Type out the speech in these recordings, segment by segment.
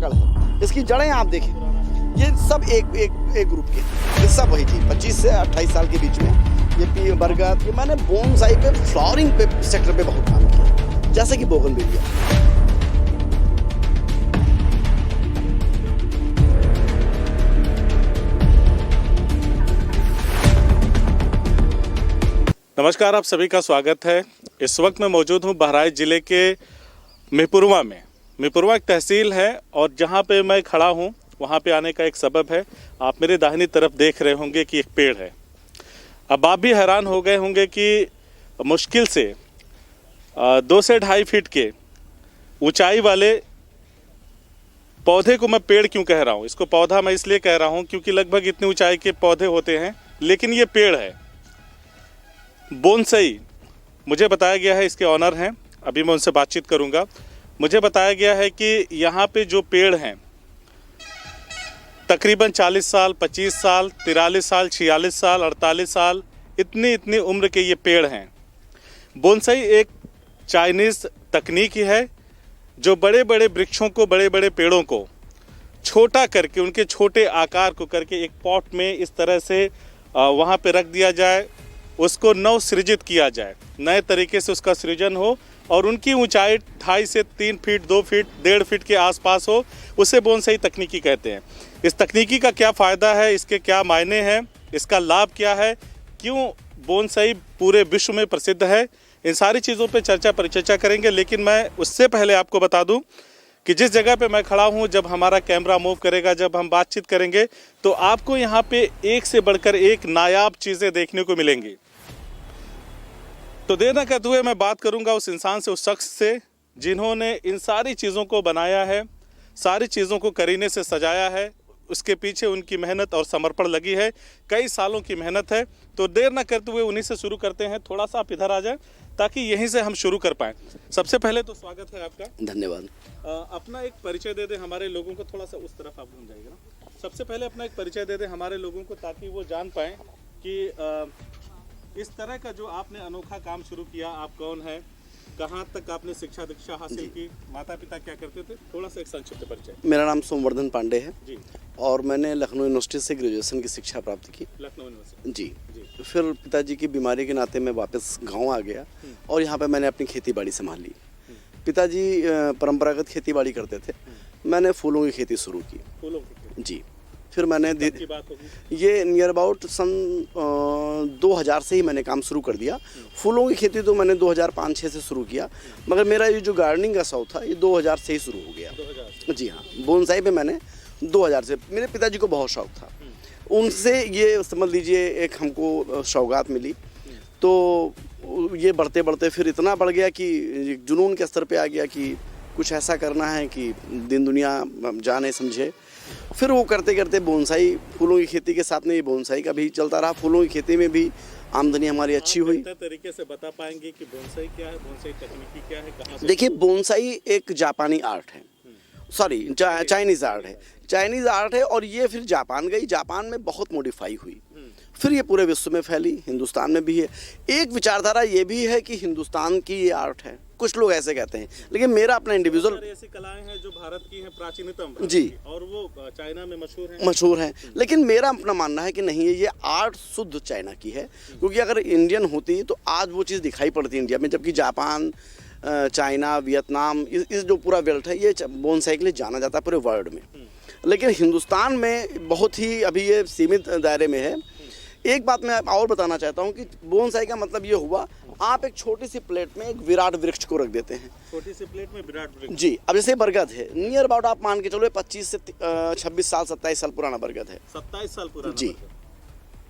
साकड़ है, इसकी जड़ें आप देखें, ये सब एक ग्रुप के, ये सब वही थी 25 से 28 साल के बीच में। ये बरगद, ये मैंने बोनसाई पे, फ्लावरिंग पे सेक्टर पे बहुत काम किया, जैसे कि बोगनविलिया। नमस्कार, आप सभी का स्वागत है। इस वक्त मैं मौजूद हूं बहराइच जिले के मेहपुरवा में। मेहपुरवा एक तहसील है और जहां पे मैं खड़ा हूं वहां पे आने का एक सबब है, आप मेरे दाहिनी तरफ देख रहे होंगे कि एक पेड़ है। अब आप भी हैरान हो गए होंगे कि मुश्किल से 2 से 2.5 फीट के ऊंचाई वाले पौधे को मैं पेड़ क्यों कह रहा हूं। इसको पौधा मैं इसलिए कह रहा हूं क्योंकि लगभग इतनी ऊंचाई के पौधे होते हैं, लेकिन ये पेड़ है बोनसाई। मुझे बताया गया है, इसके ऑनर हैं, अभी मैं उनसे बातचीत करूंगा। मुझे बताया गया है कि यहाँ पे जो पेड़ हैं तकरीबन 40 साल, 25 साल, 43 साल, 46 साल, 48 साल, इतनी उम्र के ये पेड़ हैं। बोनसाई एक चाइनीज़ तकनीक है जो बड़े बड़े वृक्षों को, बड़े बड़े पेड़ों को छोटा करके, उनके छोटे आकार को करके एक पॉट में इस तरह से वहाँ पे रख दिया जाए, उसको नव सृजित किया जाए, नए तरीके से उसका सृजन हो और उनकी ऊंचाई 2.5 से 3 फीट, 2 फीट, 1.5 फीट के आसपास हो, उसे बोनसाई तकनीकी कहते हैं। इस तकनीकी का क्या फ़ायदा है, इसके क्या मायने हैं, इसका लाभ क्या है, क्यों बोनसाई पूरे विश्व में प्रसिद्ध है, इन सारी चीज़ों पे चर्चा परिचर्चा करेंगे। लेकिन मैं उससे पहले आपको बता दूं कि जिस जगह पे मैं खड़ा हूं, जब हमारा कैमरा मूव करेगा, जब हम बातचीत करेंगे, तो आपको यहाँ पे एक से बढ़कर एक नायाब चीज़ें देखने को मिलेंगी। तो देर न करते हुए मैं बात करूंगा उस इंसान से, उस शख्स से जिन्होंने इन सारी चीज़ों को बनाया है, सारी चीज़ों को करीने से सजाया है। उसके पीछे उनकी मेहनत और समर्पण लगी है, कई सालों की मेहनत है। तो देर न करते हुए उन्हीं से शुरू करते हैं। थोड़ा सा आप इधर आ जाएं ताकि यहीं से हम शुरू कर पाएँ। सबसे पहले तो स्वागत है आपका। धन्यवाद। अपना एक परिचय दे दें हमारे लोगों को, थोड़ा सा उस तरफ आप घूम जाइएगा ना। सबसे पहले अपना एक परिचय दे दें हमारे लोगों को ताकि वो जान पाएँ कि इस तरह का जो आपने अनोखा काम शुरू किया, आप कौन है, कहाँ तक आपने शिक्षा दीक्षा हासिल की, माता पिता क्या करते थे, थोड़ा सा एक संक्षिप्त परिचय। मेरा नाम सोमवर्धन पांडे है जी। और मैंने लखनऊ यूनिवर्सिटी से ग्रेजुएशन की शिक्षा प्राप्त की। लखनऊ यूनिवर्सिटी। जी। फिर पिताजी की बीमारी के नाते मैं वापस गांव आ गया और यहाँ पे मैंने अपनी खेती बाड़ी संभाली। पिताजी परंपरागत खेती बाड़ी करते थे, मैंने फूलों की खेती शुरू की। फूलों की खेती। जी। फिर मैंने की बात होगी, ये नियर अबाउट सन 2000 से ही मैंने काम शुरू कर दिया। फूलों की खेती तो मैंने 2005-06 से शुरू किया, मगर मेरा ये जो गार्डनिंग का शौक था ये 2000 से ही शुरू हो गया। 2000 से। जी हाँ, बोनसाई पे मैंने 2000 से, मेरे पिताजी को बहुत शौक था, उनसे ये समझ लीजिए एक हमको सौगात मिली। तो ये बढ़ते बढ़ते फिर इतना बढ़ गया कि जुनून के स्तर पे आ गया कि कुछ ऐसा करना है कि दिन दुनिया जाने समझे। फिर वो करते करते बोनसाई, फूलों की खेती के साथ में ये बोनसाई का भी चलता रहा। फूलों की खेती में भी आमदनी हमारी अच्छी हुई। तरीके से बता पाएंगे कि बोनसाई क्या है, बोनसाई तकनीकी क्या है, कहाँ से? देखिए, बोनसाई एक जापानी आर्ट है, सॉरी चाइनीज़ आर्ट है। चाइनीज़ आर्ट है और ये फिर जापान गई, जापान में बहुत मॉडिफाई हुई, फिर ये पूरे विश्व में फैली, हिंदुस्तान में भी है। एक विचारधारा ये भी है कि हिंदुस्तान की ये आर्ट है, कुछ लोग ऐसे कहते हैं, लेकिन मेरा अपना इंडिविजुअल, ऐसी कलाएं हैं जो भारत की हैं, प्राचीनतम जी, और वो चाइना में मशहूर है। लेकिन मेरा अपना मानना है कि नहीं, ये आर्ट शुद्ध चाइना की है, क्योंकि अगर इंडियन होती तो आज वो चीज़ दिखाई पड़ती इंडिया में, जबकि जापान, चाइना, वियतनाम, इस जो पूरा बेल्ट है ये बोनसाई के लिए जाना जाता है पूरे वर्ल्ड में। लेकिन हिंदुस्तान में बहुत ही अभी ये सीमित दायरे में है। एक बात मैं और बताना चाहता हूँ कि बोनसाई का मतलब ये हुआ, आप एक छोटी सी प्लेट में एक विराट वृक्ष को रख देते हैं। छोटी सी प्लेट में विराट वृक्ष। जी। अब जैसे बरगद है, नियर अबाउट आप मान के चलो 25 से 26 साल, 27 साल पुराना बरगद है। 27 साल पुराना? जी।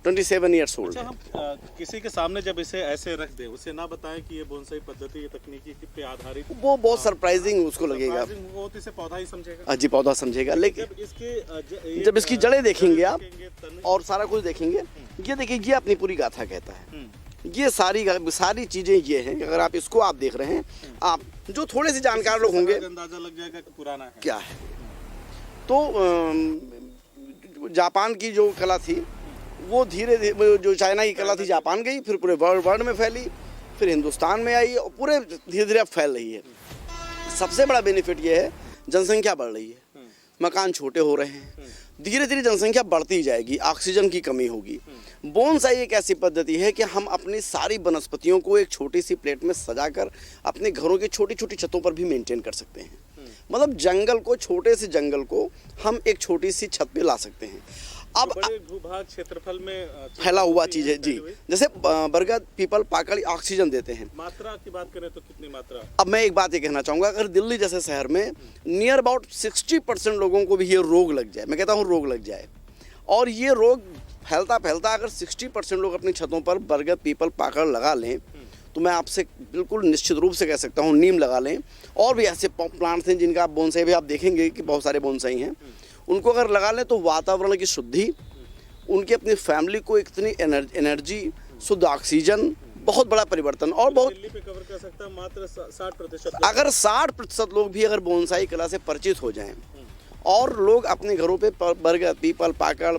27 ईयर्स ओल्ड। अच्छा, हम किसी के सामने जब इसे ऐसे रख दें, उसे ना बताएं कि ये बोनसाई पद्धति, ये तकनीकी पे आधारित, वो बहुत सरप्राइजिंग उसको लगेगा, वो तो इसे पौधा ही समझेगा। जी, पौधा समझेगा। लेकिन जब इसकी जड़ें देखेंगे आप और सारा कुछ देखेंगे, ये देखिए, ये अपनी पूरी गाथा कहता है। ये सारी चीजें ये हैं। अगर आप इसको आप देख रहे हैं, आप जो थोड़े से जानकार लोग होंगे, अंदाजा लग जाएगा कि पुराना है क्या है। तो जापान की जो कला थी वो धीरे धीरे, जो चाइना की कला थी जापान गई, फिर पूरे वर्ल्ड में फैली, फिर हिंदुस्तान में आई और पूरे धीरे धीरे अब फैल रही है। सबसे बड़ा बेनिफिट ये है, जनसंख्या बढ़ रही है। मकान छोटे हो रहे हैं, धीरे धीरे जनसंख्या बढ़ती जाएगी, ऑक्सीजन की कमी होगी। बोनसाई एक ऐसी पद्धति है कि हम अपनी सारी वनस्पतियों को एक छोटी सी प्लेट में सजाकर अपने घरों की छोटी छोटी छतों पर भी मेंटेन कर सकते हैं। मतलब जंगल को, छोटे से जंगल को हम एक छोटी सी छत पे ला सकते हैं। अब बड़े भूभाग क्षेत्रफल में फैला हुआ चीज है जी, जैसे बरगद, पीपल, पाकड़ ऑक्सीजन देते हैं। मात्रा की बात करें तो कितनी मात्रा? अब मैं एक बात ये कहना चाहूँगा, अगर दिल्ली जैसे शहर में नियर अबाउट 60% लोगों को भी ये रोग लग जाए, मैं कहता हूँ रोग लग जाए, और ये रोग फैलता फैलता अगर 60% लोग अपनी छतों पर बरगद, पीपल, पाकड़ लगा लें, तो मैं आपसे बिल्कुल निश्चित रूप से कह सकता हूँ नीम लगा लें, और भी ऐसे प्लांट्स हैं जिनका आप बोनसाई भी आप देखेंगे कि बहुत सारे बोनसाई हैं, उनको अगर लगा लें तो वातावरण की शुद्धि, उनकी अपनी फैमिली को इतनी एनर्जी, शुद्ध ऑक्सीजन, बहुत बड़ा परिवर्तन। और बहुत दिल्ली पे कवर कर सकता है मात्र 60%। अगर 60% लोग भी अगर बोनसाई कला से परिचित हो जाएं और लोग अपने घरों पे बरगद, पीपल, पाकड़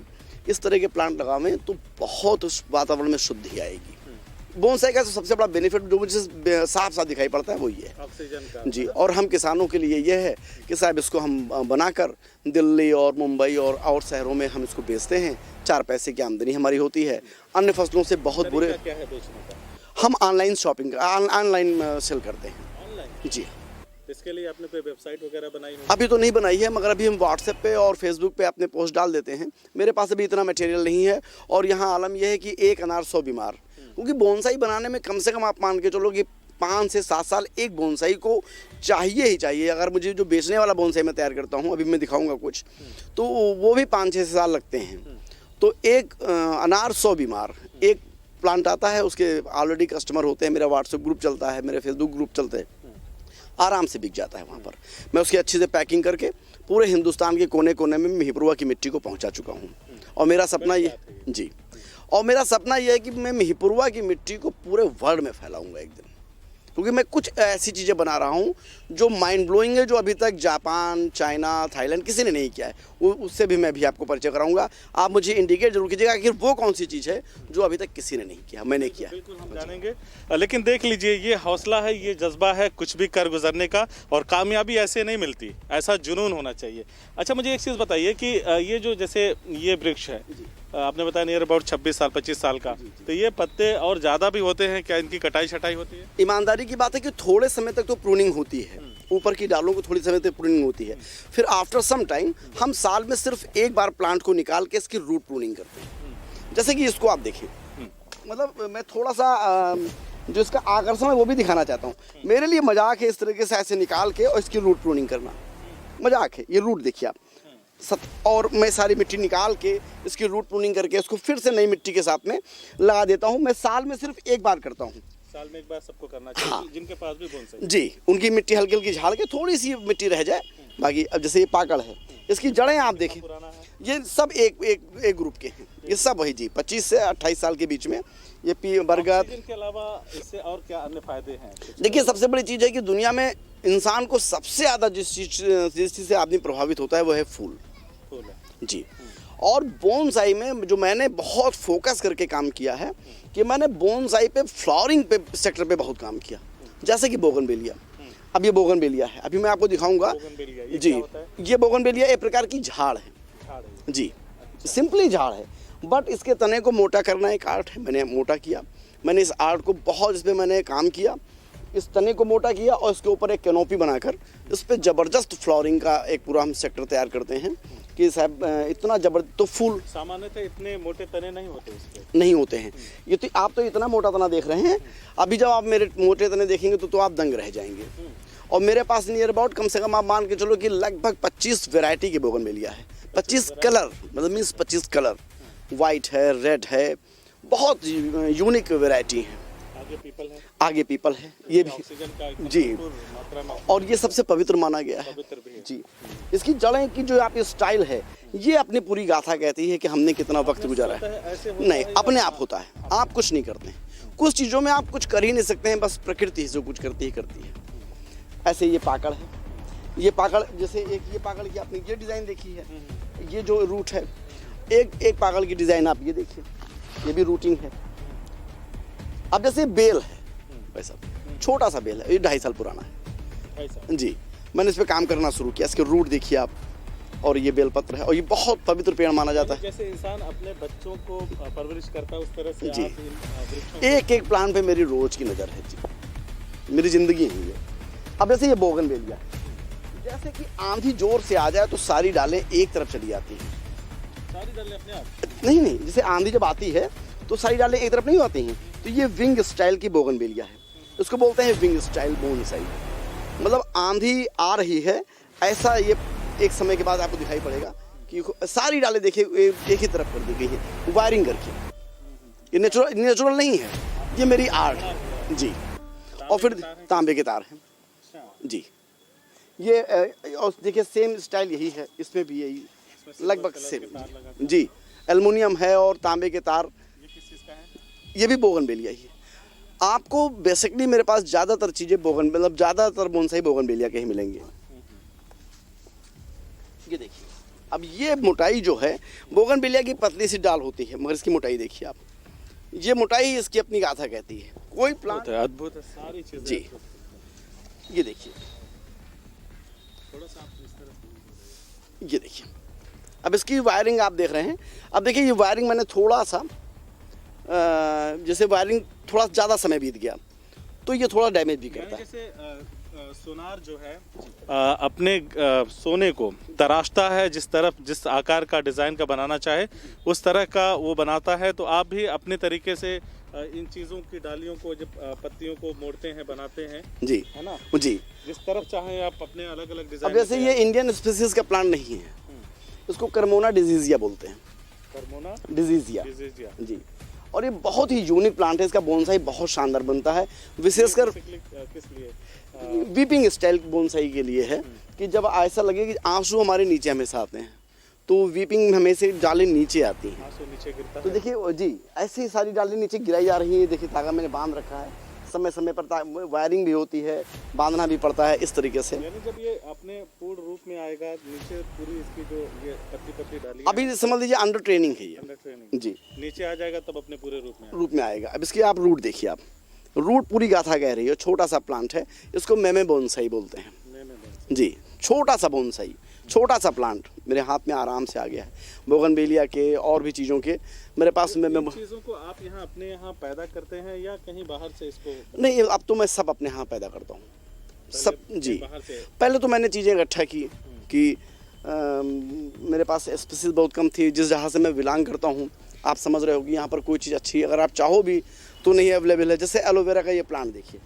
इस तरह के प्लांट लगावें, तो बहुत उस वातावरण में शुद्धि आएगी। बोनसाई का सबसे बड़ा बेनिफिट जो मुझे साफ साफ दिखाई पड़ता है वो ये है, ऑक्सीजन का जी। और हम किसानों के लिए ये है कि साहब इसको हम बनाकर दिल्ली और मुंबई और शहरों में हम इसको बेचते हैं, 4 पैसे की आमदनी हमारी होती है। अन्य फसलों से बहुत बुरे। क्या है बेचने का? हम ऑनलाइन शॉपिंग, ऑनलाइन सेल करते हैं ऑनलाइन जी। इसके लिए आपने कोई वेबसाइट वगैरह बनाई है? अभी तो नहीं बनाई है, मगर अभी हम व्हाट्सएप पे और फेसबुक पे अपने पोस्ट डाल देते हैं। मेरे पास अभी इतना मटेरियल नहीं है, और यहाँ आलम यह है कि एक अनार 100 बीमार, क्योंकि बोनसाई बनाने में कम से कम आप मान के चलो कि 5 से 7 साल एक बोनसाई को चाहिए ही चाहिए। अगर मुझे जो बेचने वाला बोनसाई मैं तैयार करता हूँ, अभी मैं दिखाऊंगा कुछ, तो वो भी 5-6 साल लगते हैं। तो एक अनार 100 बीमार एक प्लांट आता है, उसके ऑलरेडी कस्टमर होते हैं, मेरा व्हाट्सएप ग्रुप चलता है, मेरे फेसबुक ग्रुप चलते हैं, आराम से बिक जाता है वहाँ पर। मैं उसकी अच्छी से पैकिंग करके पूरे हिंदुस्तान के कोने कोने में मिहीपुरवा की मिट्टी को पहुँचा चुका हूँ। और मेरा सपना ये जी, और मेरा सपना यह है कि मैं मिहीपुरवा की मिट्टी को पूरे वर्ल्ड में फैलाऊंगा एक दिन, क्योंकि मैं कुछ ऐसी चीज़ें बना रहा हूँ जो माइंड ब्लोइंग है, जो अभी तक जापान, चाइना, थाईलैंड किसी ने नहीं किया है। उससे भी मैं भी आपको परिचय कराऊंगा। आप मुझे इंडिकेट जरूर कीजिएगा कि वो कौन सी चीज़ है जो अभी तक किसी ने नहीं किया, मैंने किया। बिल्कुल हम जानेंगे, लेकिन देख लीजिए ये हौसला है, ये जज्बा है कुछ भी कर गुजरने का, और कामयाबी ऐसे नहीं मिलती, ऐसा जुनून होना चाहिए। अच्छा, मुझे एक चीज़ बताइए कि ये जो जैसे ये वृक्ष है, आपने बताया नियर अबाउट 26 साल 25 साल का, तो ये पत्ते और ज़्यादा भी होते हैं क्या? इनकी कटाई छटाई होती है? ईमानदारी की बात है कि थोड़े समय तक तो प्रूनिंग होती है, ऊपर की डालों को थोड़ी समय तक प्रूनिंग होती है। फिर आफ्टर सम टाइम हम साल में सिर्फ एक बार प्लांट को निकाल के इसकी रूट प्रूनिंग करते हैं। जैसे कि इसको आप देखिए, मतलब मैं थोड़ा सा जो इसका आकर्षण है वो भी दिखाना चाहता हूँ। मेरे लिए मजाक है इस तरीके से ऐसे निकाल के और इसकी रूट प्रूनिंग करना, मजाक है। ये रूट देखिए आप, और मैं सारी मिट्टी निकाल के इसकी रूट प्रूनिंग करके उसको फिर से नई मिट्टी के साथ में लगा देता हूँ। मैं साल में सिर्फ एक बार करता हूँ। साल में एक बार सबको करना चाहिए। हाँ। जिनके पास भी बोनसाई जी, उनकी मिट्टी हल्की हल्की झाड़ के थोड़ी सी मिट्टी रह जाए, बाकी अब जैसे ये पाकड़ है, इसकी जड़ें आप देखें, ये सब एक ग्रुप के हैं, ये सब वही जी 25 से 28 साल के बीच में। ये बरगद के अलावा इससे और क्या अन्य फायदे हैं? देखिए, सबसे बड़ी चीज़ है कि दुनिया में इंसान को सबसे ज़्यादा जिस चीज़ से आदमी प्रभावित होता है वो है फूल जी। और बोनसाई में जो मैंने बहुत फोकस करके काम किया है कि मैंने बोनसाई पे फ्लावरिंग पे सेक्टर पे बहुत काम किया। जैसे कि बोगनवेलिया, अब ये बोगनवेलिया है, अभी मैं आपको दिखाऊंगा जी। ये बोगनवेलिया एक प्रकार की झाड़ है जी, सिंपली झाड़ है, बट इसके तने को मोटा करना एक आर्ट है। मैंने मोटा किया, मैंने इस आर्ट को बहुत, इस पर मैंने काम किया, इस तने को मोटा किया और इसके ऊपर एक कैनोपी बनाकर इस पर ज़बरदस्त फ्लावरिंग का एक पूरा हम सेक्टर तैयार करते हैं कि साहब इतना जबरदस्त। तो फूल सामान्यतः इतने मोटे तने नहीं होते, इसके नहीं होते हैं। ये तो आप तो इतना मोटा तना देख रहे हैं, अभी जब आप मेरे मोटे तने देखेंगे तो आप दंग रह जाएंगे। और मेरे पास नियर अबाउट कम से कम आप मान के चलो कि लगभग 25 वैरायटी के बोगनवेलिया है, 25 कलर, मतलब मीन्स 25 कलर, वाइट है, रेड है, बहुत यूनिक वैरायटी है। आगे पीपल है, ये भी जी, और ये सबसे पवित्र माना गया है जी। इसकी जड़ें की जो आप स्टाइल है, ये अपनी पूरी गाथा कहती है कि हमने कितना वक्त गुजारा है। नहीं, अपने आप होता है, आप कुछ नहीं करते हैं। कुछ चीज़ों में आप कुछ कर ही नहीं सकते हैं, बस प्रकृति जो कुछ करती है। ऐसे ये पाकड़ है, ये पाकड़ जैसे एक ये पाकड़ की आपने ये डिज़ाइन देखी है, ये जो रूट है, एक पाकड़ की डिज़ाइन आप ये देखिए, ये भी रूटिंग है। अब जैसे बेल है, वैसा छोटा सा बेल है, ये 2.5 साल पुराना है जी। मैंने इस पर काम करना शुरू किया, इसके रूट देखिए आप, और ये बेलपत्र है और ये बहुत पवित्र पेड़ माना जाता है। जैसे इंसान अपने बच्चों को परवरिश करता है उस तरह से जी। आप इन वृक्षों एक एक प्लांट पे मेरी रोज की नज़र है जी, मेरी ज़िंदगी है ये। अब जैसे ये बोगनवेलिया, जैसे कि आंधी जोर से आ जाए तो सारी डालें एक तरफ चली जाती हैं। सारी डालें अपने आप? नहीं, जैसे आंधी जब आती है तो सारी डालें एक तरफ नहीं आती हैं। तो ये विंग स्टाइल की बोगनवेलिया है, इसको बोलते हैं विंग स्टाइल बोनसाई। मतलब आंधी आ रही है ऐसा ये एक समय के बाद आपको दिखाई पड़ेगा कि सारी डालें देखिए एक ही तरफ कर दी गई है वायरिंग करके। ये नेचुरल नहीं है, ये मेरी आर्ट जी। और फिर तांबे के तार हैं जी। ये और देखिए सेम स्टाइल यही है, इसमें भी यही लगभग सेम जी। एल्युमिनियम है और तांबे के तार। ये किस चीज़ का है? ये भी बोगनवेलिया ही है। आपको बेसिकली मेरे पास ज़्यादातर चीज़ें मतलब ज़्यादातर बोनसाई बोगनवेलिया के ही मिलेंगे। ये देखिए, अब ये मोटाई जो है बोगनवेलिया की पतली सी डाल होती है, मगर इसकी मोटाई देखिए आप, ये मोटाई इसकी अपनी गाथा कहती है। कोई प्लांट अद्भुत है, सारी चीजें जी। ये देखिए, थोड़ा सा आप इस तरह ये देखिए, अब इसकी वायरिंग आप देख रहे हैं। अब देखिए ये वायरिंग मैंने थोड़ा सा जैसे वायरिंग थोड़ा ज़्यादा समय बीत गया तो ये थोड़ा डैमेज भी करता है। जैसे सोनार जो है अपने सोने को तराशता है, जिस तरफ जिस आकार का डिज़ाइन का बनाना चाहे उस तरह का वो बनाता है। तो आप भी अपने तरीके से इन चीज़ों की डालियों को जब पत्तियों को मोड़ते हैं, बनाते हैं जी, है ना जी। जिस तरफ चाहे आप अपने अलग अलग अब डिज़ाइन। जैसे ये इंडियन स्पीसीज का प्लांट नहीं है, इसको कर्मोना डिजीजिया बोलते हैं। कर्मोना डिजीजिया डिजीजिया जी। और ये बहुत ही यूनिक प्लांट है, इसका बोनसाई बहुत शानदार बनता है, विशेषकर किस लिए? वीपिंग स्टाइल बोनसाई के लिए है कि जब ऐसा लगे कि आंसू हमारे नीचे हमेशा आते हैं तो वीपिंग हमेशा डालें नीचे आती हैं। आंसू नीचे गिरता तो है। देखिए जी, ऐसी सारी डालें नीचे गिराई जा रही है। देखिए धागा मैंने बांध रखा है, समय समय पर वायरिंग भी होती है, बांधना भी पड़ता है इस तरीके से। यानी जब ये अपने पूर्ण रूप में आएगा, नीचे पूरी इसकी जो ये पत्ती पत्ती डाली अभी समझ लीजिए अंडर ट्रेनिंग है ये अंडर ट्रेनिंग जी, नीचे आ जाएगा तब अपने पूरे रूप में आएगा। अब इसकी आप रूट देखिए, आप रूट पूरी गाथा कह रही है। छोटा सा प्लांट है, इसको मेमे बोनसाई बोलते हैं जी। छोटा सा बोनसाई, छोटा सा प्लांट मेरे हाथ में आराम से आ गया है। बोगनवेलिया के और भी चीज़ों के मेरे पास इन चीज़ों को आप यहाँ अपने यहाँ पैदा करते हैं या कहीं बाहर से इसको? नहीं, अब तो मैं सब अपने यहाँ पैदा करता हूँ, सब जी। बाहर से पहले तो मैंने चीज़ें इकट्ठा की कि मेरे पास स्पीसीज बहुत कम थी। जिस जहाँ से मैं बिलोंग करता हूँ आप समझ रहे हो कि यहाँ पर कोई चीज़ अच्छी अगर आप चाहो भी तो नहीं अवेलेबल है। जैसे एलोवेरा का ये प्लांट देखिए,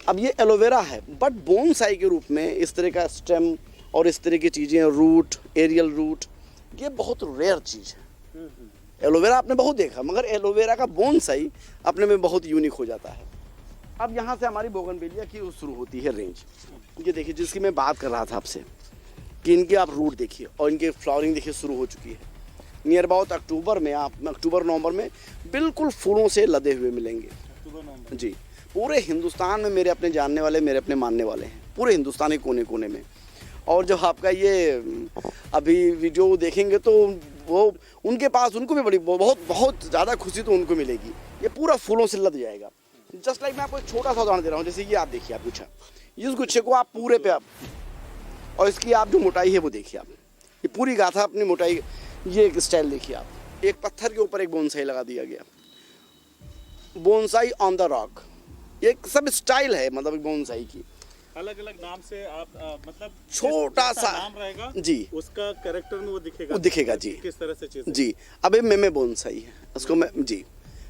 अब ये एलोवेरा है बट बोनसाई के रूप में इस तरह का स्टेम और इस तरह की चीज़ें, रूट, एरियल रूट, ये बहुत रेयर चीज़ है। एलोवेरा आपने बहुत देखा, मगर एलोवेरा का बोनसाई अपने में बहुत यूनिक हो जाता है। अब यहाँ से हमारी बोगनवेलिया की शुरू होती है रेंज। ये देखिए, जिसकी मैं बात कर रहा था आपसे कि इनके आप रूट देखिए और इनके फ्लावरिंग देखिए शुरू हो चुकी है। नियर अबाउट अक्टूबर में, आप अक्टूबर नवंबर में बिल्कुल फूलों से लदे हुए मिलेंगे जी। पूरे हिंदुस्तान में मेरे अपने जानने वाले, मेरे अपने मानने वाले हैं, पूरे हिंदुस्तान के कोने कोने में। और जब आपका ये अभी वीडियो देखेंगे तो वो उनके पास, उनको भी बड़ी बहुत ज़्यादा खुशी तो उनको मिलेगी। ये पूरा फूलों से लद जाएगा। जस्ट लाइक मैं आपको एक छोटा सा उदाहरण दे रहा हूँ। जैसे ये आप देखिए, आप गुच्छा, इस गुच्छे को आप पूरे पे आप, और इसकी आप जो मोटाई है वो देखिए आप, ये पूरी गाथा अपनी मोटाई। ये एक स्टाइल देखिए आप, एक पत्थर के ऊपर एक बोनसाई लगा दिया गया, बोनसाई ऑन द रॉक। ये सब स्टाइल है, मतलब बोनसाई की अलग अलग नाम से आप मतलब छोटा सा नाम रहेगा जी, उसका कैरेक्टर में वो दिखेगा जी। किस तरह से चीज़ जी। अब ये मेमे बोनसाई है, इसको मैं जी,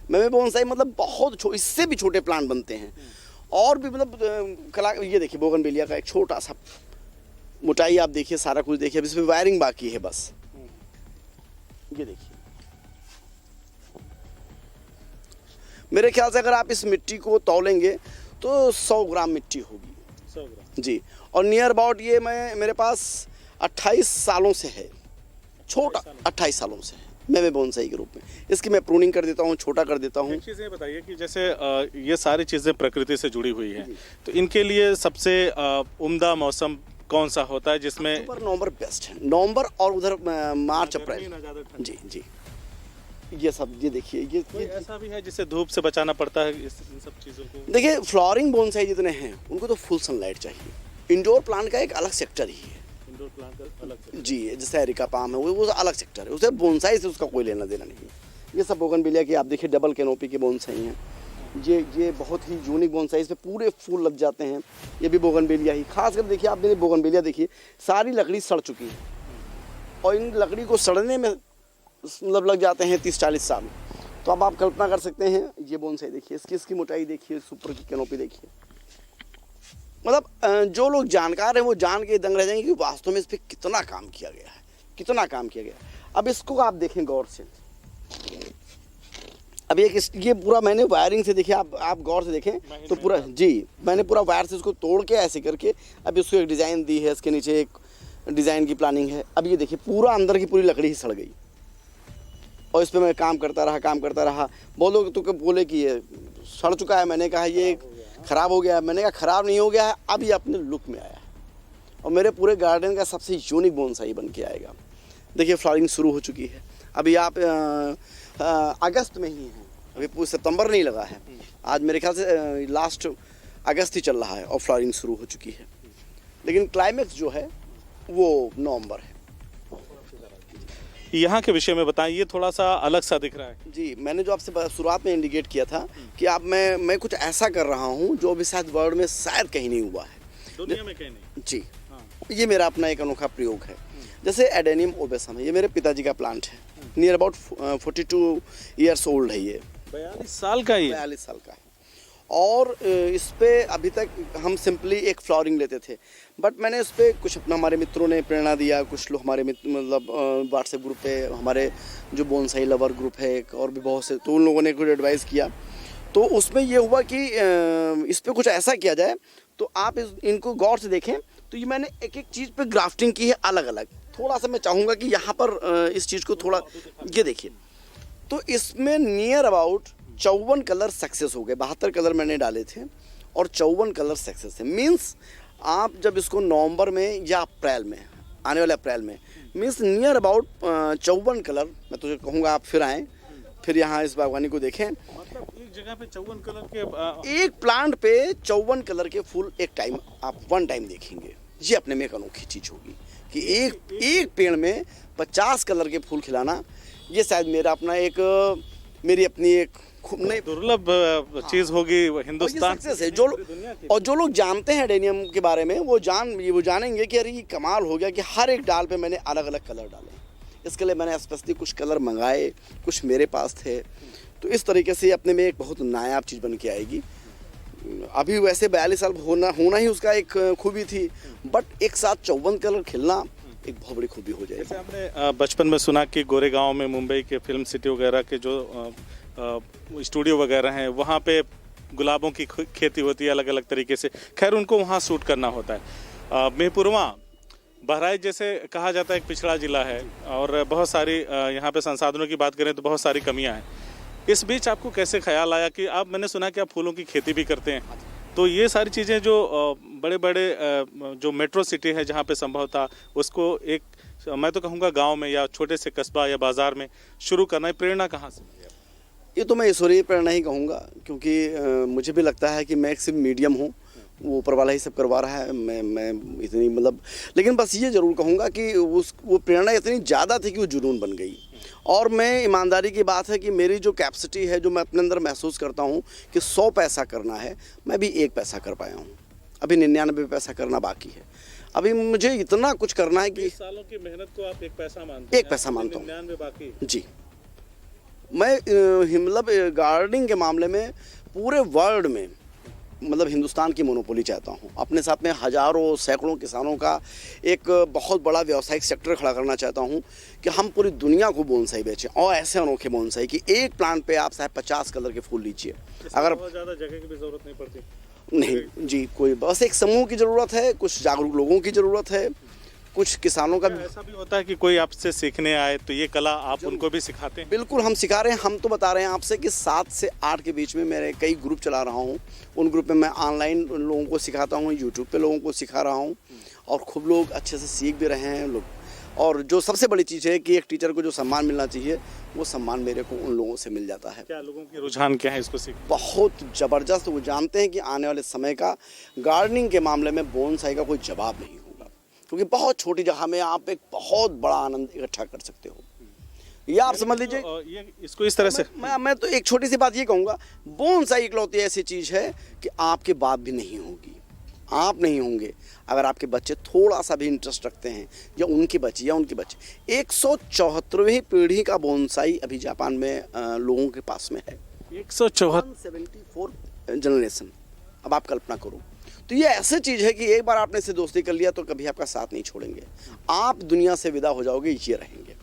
मेमे बोनसाई मतलब बहुत इससे भी छोटे प्लांट बनते हैं और भी मतलब कला। ये देखिए बोगनवेलिया का एक छोटा सा मोटाई आप देखिए, सारा कुछ देखिए। अब इसमें वायरिंग बाकी है बस। ये देखिए, मेरे ख्याल से अगर आप इस मिट्टी को तौलेंगे तो 100 ग्राम मिट्टी होगी। 100 ग्राम जी। और नियर अबाउट ये मेरे पास 28 सालों से है, छोटा 28 सालों से है मेमे बोनसाई के रूप में। इसकी मैं प्रूनिंग कर देता हूँ, छोटा कर देता हूँ। एक चीज़ ये बताइए कि जैसे ये सारी चीज़ें प्रकृति से जुड़ी हुई हैं, तो इनके लिए सबसे उम्दा मौसम कौन सा होता है जिसमें? अक्टूबर नवंबर बेस्ट है, नवंबर और उधर मार्च अप्रैल जी जी। ये सब ये देखिए, ये ऐसा भी है जिसे धूप से बचाना पड़ता है इन सब चीज़ों को? देखिए, फ्लावरिंग बोनसाई जितने हैं उनको तो फुल सनलाइट चाहिए। इंडोर प्लांट का एक अलग सेक्टर ही है। इंडोर प्लांट जी, जैसे एरिका पाम है वो अलग सेक्टर है, उसे बोनसाई से उसका कोई लेना देना नहीं है। ये सब बोगनविलिया की आप देखिए डबल कैनोपी के बोनसाई हैं, ये बहुत ही यूनिक बोनसाई, इस पे पूरे फूल लग जाते हैं। ये भी बोगनविलिया ही, खास कर देखिए आप मेरी बोगनविलिया देखिए, सारी लकड़ी सड़ चुकी है और इन लकड़ी को सड़ने में मतलब लग जाते हैं 30-40 साल। तो अब आप कल्पना कर सकते हैं, ये बोनसाई देखिए, इसकी मोटाई देखिए, ऊपर की कैनोपी देखिए। मतलब जो लोग जानकार हैं वो जान के दंग रह जाएंगे कि वास्तव में इस पर कितना काम किया गया है, कितना काम किया गया है। अब इसको आप देखें गौर से, अब ये पूरा मैंने वायरिंग से देखिए, आप गौर से देखें तो पूरा जी मैंने पूरा वायर से इसको तोड़ के ऐसे करके अब इसको एक डिज़ाइन दी है, इसके नीचे एक डिज़ाइन की प्लानिंग है। अब ये देखिए पूरा अंदर की पूरी लकड़ी ही सड़ गई और इस पर मैं काम करता रहा। बहुत लोग तो बोले कि ये सड़ चुका है, मैंने कहा ये ख़राब हो गया है, मैंने कहा ख़राब नहीं हो गया है, अब ये अपने लुक में आया है और मेरे पूरे गार्डन का सबसे यूनिक बोनसाई बन के आएगा। देखिए फ्लावरिंग शुरू हो चुकी है, अभी आप अगस्त में ही हैं, अभी पूरे सितंबर नहीं लगा है, आज मेरे ख्याल से लास्ट अगस्त ही चल रहा है और फ्लावरिंग शुरू हो चुकी है। लेकिन क्लाइमेक्स जो है वो नवंबर है। यहाँ के विषय में बताएं, ये थोड़ा सा अलग सा दिख रहा है। जी, मैंने जो आपसे शुरुआत में इंडिकेट किया था कि आप मैं कुछ ऐसा कर रहा हूँ जो अभी शायद वर्ल्ड में शायद कहीं नहीं हुआ है, दुनिया में कहीं नहीं। जी हाँ। ये मेरा अपना एक अनोखा प्रयोग है। जैसे एडेनियम ओबेसम है, ये मेरे पिताजी का प्लांट है, नियर अबाउट 42 ईयर्स ओल्ड है ये, 42 साल का ही, 42 साल का है। और इस पे अभी तक हम सिंपली एक फ्लावरिंग लेते थे, बट मैंने इस पे कुछ अपना हमारे मित्रों ने प्रेरणा दिया, कुछ लोग हमारे मित्र मतलब व्हाट्सएप ग्रुप पे हमारे जो बोनसाई लवर ग्रुप है एक और भी बहुत से, तो उन लोगों ने कुछ एडवाइस किया। तो उसमें ये हुआ कि इस पे कुछ ऐसा किया जाए, तो आप इनको गौर से देखें तो ये मैंने एक एक चीज़ पे ग्राफ्टिंग की है अलग अलग। थोड़ा सा मैं चाहूँगा कि यहाँ पर इस चीज़ को थोड़ा ये देखिए, तो इसमें नियर अबाउट 54 कलर सक्सेस हो गए। 72 कलर मैंने डाले थे और 54 कलर सक्सेस है। मीन्स आप जब इसको नवंबर में या अप्रैल में, आने वाले अप्रैल में, मीन्स नियर अबाउट 54 कलर, मैं तो कहूँगा आप फिर आएँ, फिर यहाँ इस बागवानी को देखें। मतलब एक जगह पे 54 कलर के एक प्लांट पे 54 कलर के फूल एक टाइम आप वन टाइम देखेंगे। ये अपने में एक अनोखी चीज़ होगी कि एक पेड़ में 50 कलर के फूल खिलाना, ये शायद मेरा अपना एक मेरी अपनी एक दुर्लभ चीज़ होगी हिंदुस्तान से। जो लोग जानते हैं एडेनियम के बारे में वो जानेंगे कि अरे ये कमाल हो गया कि हर एक डाल पे मैंने अलग अलग कलर डाले। इसके लिए मैंने स्पेशली कुछ कलर मंगाए, कुछ मेरे पास थे। तो इस तरीके से अपने में एक बहुत नायाब चीज़ बन के आएगी। अभी वैसे 42 साल होना ही उसका एक खूबी थी, बट एक साथ 54 कलर खिलना एक बहुत बड़ी खूबी हो जाएगी। जैसे हमने बचपन में सुना कि गोरेगांव में मुंबई के फिल्म सिटी वगैरह के जो स्टूडियो वगैरह हैं, वहाँ पे गुलाबों की खेती होती है अलग अलग तरीके से। खैर उनको वहाँ शूट करना होता है। मेहपुरवा बहराइच जैसे कहा जाता है एक पिछड़ा जिला है और बहुत सारी यहाँ पे संसाधनों की बात करें तो बहुत सारी कमियाँ हैं। इस बीच आपको कैसे ख्याल आया कि आप, मैंने सुना कि आप फूलों की खेती भी करते हैं, तो ये सारी चीज़ें जो बड़े बड़े जो मेट्रो सिटी है जहाँ पे संभव था उसको एक, मैं तो कहूँगा गांव में या छोटे से कस्बा या बाज़ार में शुरू करना है, प्रेरणा कहाँ से मिली? ये तो मैं ईश्वरीय प्रेरणा ही कहूँगा, क्योंकि मुझे भी लगता है कि मैं एक सिर्फ मीडियम हूँ, वो ऊपर वाला ही सब करवा रहा है, मैं इतनी मतलब, लेकिन बस ये ज़रूर कहूँगा कि वो प्रेरणा इतनी ज़्यादा थी कि वो जुनून बन गई। और मैं ईमानदारी की बात है कि मेरी जो कैपेसिटी है, जो मैं अपने अंदर महसूस करता हूँ कि 100 पैसा करना है, मैं भी 1 पैसा कर पाया हूँ, अभी 99 पैसा करना बाकी है। अभी मुझे इतना कुछ करना है कि 20 सालों की मेहनत को आप 1 पैसा मानते हैं? 1 पैसा मानता हूँ, 99 बाकी। जी। मैं मतलब गार्डनिंग के मामले में पूरे वर्ल्ड में मतलब हिंदुस्तान की मोनोपोली चाहता हूँ। अपने साथ में हज़ारों सैकड़ों किसानों का एक बहुत बड़ा व्यावसायिक सेक्टर खड़ा करना चाहता हूँ कि हम पूरी दुनिया को बोनसाई बेचें, और ऐसे अनोखे बोनसाई कि एक प्लांट पे आप शायद 50 कलर के फूल लीजिए। अगर बहुत ज़्यादा जगह की भी ज़रूरत नहीं पड़ती। नहीं जी, कोई बस एक समूह की ज़रूरत है, कुछ जागरूक लोगों की ज़रूरत है, कुछ किसानों का। ऐसा भी होता है कि कोई आपसे सीखने आए तो ये कला आप उनको भी सिखाते हैं? बिल्कुल, हम सिखा रहे हैं। हम तो बता रहे हैं आपसे कि 7 से 8 के बीच में मेरे कई ग्रुप चला रहा हूँ। उन ग्रुप में मैं ऑनलाइन लोगों को सिखाता हूँ, यूट्यूब पे लोगों को सिखा रहा हूँ, और खूब लोग अच्छे से सीख भी रहे हैं लोग। और जो सबसे बड़ी चीज़ है कि एक टीचर को जो सम्मान मिलना चाहिए, वो सम्मान मेरे को उन लोगों से मिल जाता है। क्या लोगों की रुझान क्या है इसको सीख? बहुत ज़बरदस्त। वो जानते हैं कि आने वाले समय का गार्डनिंग के मामले में बोनसाई का कोई जवाब नहीं होगा। क्योंकि बहुत छोटी जगह में आप एक बहुत बड़ा आनंद इकट्ठा कर सकते हो। या आप समझ लीजिए, ये इसको इस तरह से मैं तो एक छोटी सी बात ये कहूँगा, बोनसाई इकलौती ऐसी चीज़ है कि आपके बाप भी नहीं होगी, आप नहीं होंगे, अगर आपके बच्चे थोड़ा सा भी इंटरेस्ट रखते हैं, या उनके बच्चे 174वीं पीढ़ी का बोनसाई अभी जापान में लोगों के पास में है। 174 जनरेशन, अब आप कल्पना करो। तो ये ऐसी चीज़ है कि एक बार आपने इससे दोस्ती कर लिया तो कभी आपका साथ नहीं छोड़ेंगे, आप दुनिया से विदा हो जाओगे, ये रहेंगे।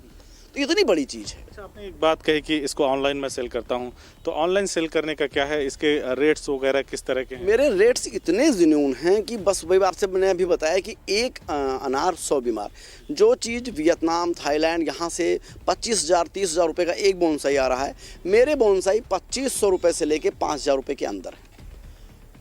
तो इतनी बड़ी चीज़ है। अच्छा, आपने एक बात कही कि इसको ऑनलाइन में सेल करता हूँ, तो ऑनलाइन सेल करने का क्या है, इसके रेट्स वगैरह किस तरह के हैं? मेरे रेट्स इतने जुनून हैं कि बस वही आपसे मैंने अभी बताया कि एक अनार 100 बीमार। जो चीज़ वियतनाम, थाईलैंड, यहाँ से 25,000 30,000 रुपये का एक बोनसाई आ रहा है, मेरे बोनसाई 2500 रुपये से लेके 5,000 रुपये के अंदर है।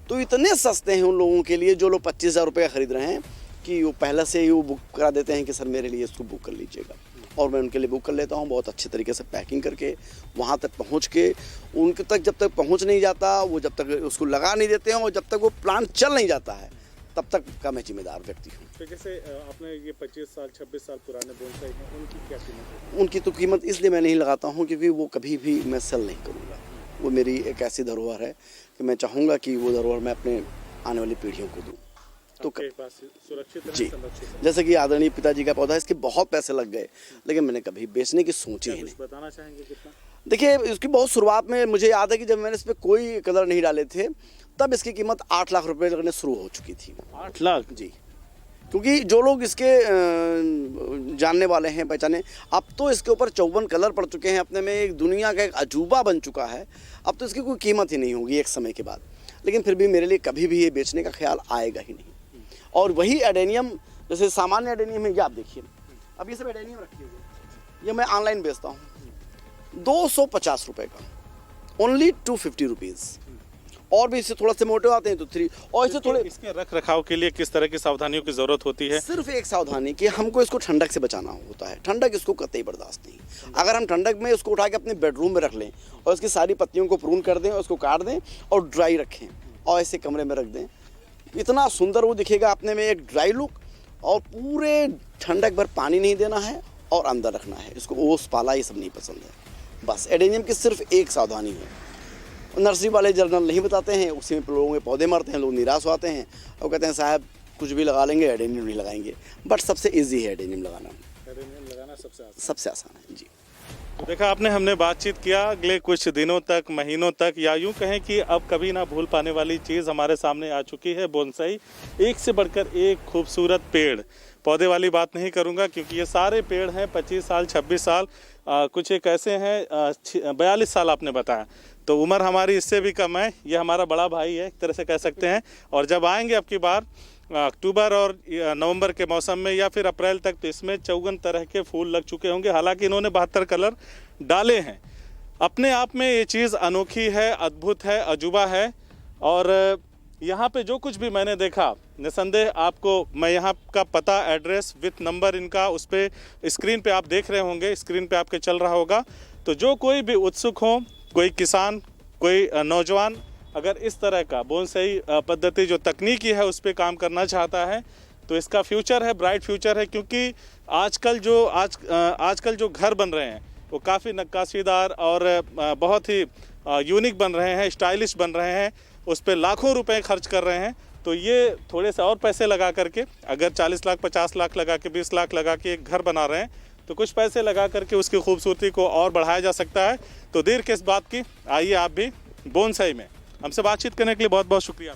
तो इतने सस्ते हैं उन लोगों के लिए जो लोग 25,000 रुपये का ख़रीद रहे हैं, कि वो पहले से ही वो बुक करा देते हैं कि सर मेरे लिए इसको बुक कर लीजिएगा, और मैं उनके लिए बुक कर लेता हूँ, बहुत अच्छे तरीके से पैकिंग करके वहाँ तक पहुँच के उनके तक जब तक पहुँच नहीं जाता, वो जब तक उसको लगा नहीं देते हैं, और जब तक वो प्लांट चल नहीं जाता है, तब तक का मैं जिम्मेदार व्यक्ति हूँ। तो जैसे आपने ये 25 साल 26 साल पुराने बोनसाई हैं, उनकी क्या कीमत है? उनकी तो कीमत इसलिए मैं नहीं लगाता हूँ क्योंकि वो कभी भी मैं सेल नहीं करूँगा। वो मेरी एक ऐसी धरोहर है कि मैं चाहूँगा कि वो धरोहर मैं अपने आने वाली पीढ़ियों को दूँ। तो सुरक्षित जी, जैसे कि आदरणीय पिताजी का पौधा है, इसके बहुत पैसे लग गए, लेकिन मैंने कभी बेचने की सोची ही नहीं। बताना चाहेंगे कितना? देखिए, इसकी बहुत शुरुआत में मुझे याद है कि जब मैंने इस पर कोई कलर नहीं डाले थे, तब इसकी कीमत 8 लाख रुपए लगने शुरू हो चुकी थी। 8 लाख? जी, क्योंकि जो लोग इसके जानने वाले हैं, पहचाने, अब तो इसके ऊपर 54 कलर पड़ चुके हैं, अपने में एक दुनिया का एक अजूबा बन चुका है। अब तो इसकी कोई कीमत ही नहीं होगी एक समय के बाद, लेकिन फिर भी मेरे लिए कभी भी ये बेचने का ख्याल आएगा ही नहीं। और वही एडेनियम, जैसे सामान्य एडेनियम है, ये आप देखिए, अब ये सब एडेनियम रखे हुए, ये मैं ऑनलाइन बेचता हूँ 250 रुपये का, ओनली 250 रुपीज़। और भी इससे थोड़ा से मोटे आते हैं तो 3, और इससे थोड़े। इसके रख रखाव के लिए किस तरह की सावधानियों की ज़रूरत होती है? सिर्फ एक सावधानी कि हमको इसको ठंडक से बचाना होता है। ठंडक इसको कतई बर्दाश्त नहीं। अगर हम ठंडक में इसको उठा के अपने बेडरूम में रख लें और इसकी सारी पत्तियों को प्रून कर दें और उसको काट दें और ड्राई रखें और ऐसे कमरे में रख दें, इतना सुंदर वो दिखेगा अपने में, एक ड्राई लुक, और पूरे ठंडक भर पानी नहीं देना है और अंदर रखना है इसको। ओस पाला ये सब नहीं पसंद है। बस एडेनियम की सिर्फ एक सावधानी है, नर्सरी वाले जर्नल नहीं बताते हैं, उसी में लोगों के पौधे मरते हैं, लोग निराश होते हैं और कहते हैं साहब कुछ भी लगा लेंगे, एडेनियम नहीं लगाएंगे। बट सबसे ईजी है एडेनियम लगाना। एडेनियम लगाना सबसे आसान है जी। तो देखा आपने, हमने बातचीत किया अगले कुछ दिनों तक, महीनों तक, या यूं कहें कि अब कभी ना भूल पाने वाली चीज़ हमारे सामने आ चुकी है, बोनसाई। एक से बढ़कर एक खूबसूरत पेड़, पौधे वाली बात नहीं करूंगा क्योंकि ये सारे पेड़ हैं 25 साल 26 साल, कुछ एक ऐसे हैं 42 साल आपने बताया, तो उम्र हमारी इससे भी कम है। ये हमारा बड़ा भाई है एक तरह से कह सकते हैं। और जब आएंगे अब की बार अक्टूबर और नवंबर के मौसम में या फिर अप्रैल तक, तो इसमें 54 तरह के फूल लग चुके होंगे। हालांकि इन्होंने 72 कलर डाले हैं। अपने आप में ये चीज़ अनोखी है, अद्भुत है, अजूबा है। और यहाँ पे जो कुछ भी मैंने देखा, निसंदेह आपको मैं यहाँ का पता, एड्रेस विथ नंबर इनका उस पर स्क्रीन पे आप देख रहे होंगे, स्क्रीन पे आपके चल रहा होगा। तो जो कोई भी उत्सुक हो, कोई किसान, कोई नौजवान, अगर इस तरह का बोनसाई पद्धति जो तकनीकी है उस पर काम करना चाहता है, तो इसका फ्यूचर है, ब्राइट फ्यूचर है। क्योंकि आजकल जो घर बन रहे हैं वो काफ़ी नक्काशीदार और बहुत ही यूनिक बन रहे हैं, स्टाइलिश बन रहे हैं, उस पर लाखों रुपए खर्च कर रहे हैं। तो ये थोड़े से और पैसे लगा करके, अगर 40 लाख 50 लाख लगा के, 20 लाख लगा के एक घर बना रहे हैं, तो कुछ पैसे लगा करके उसकी खूबसूरती को और बढ़ाया जा सकता है। तो देर किस बात की, आइए आप भी बोनसाई में। हमसे बातचीत करने के लिए बहुत बहुत शुक्रिया।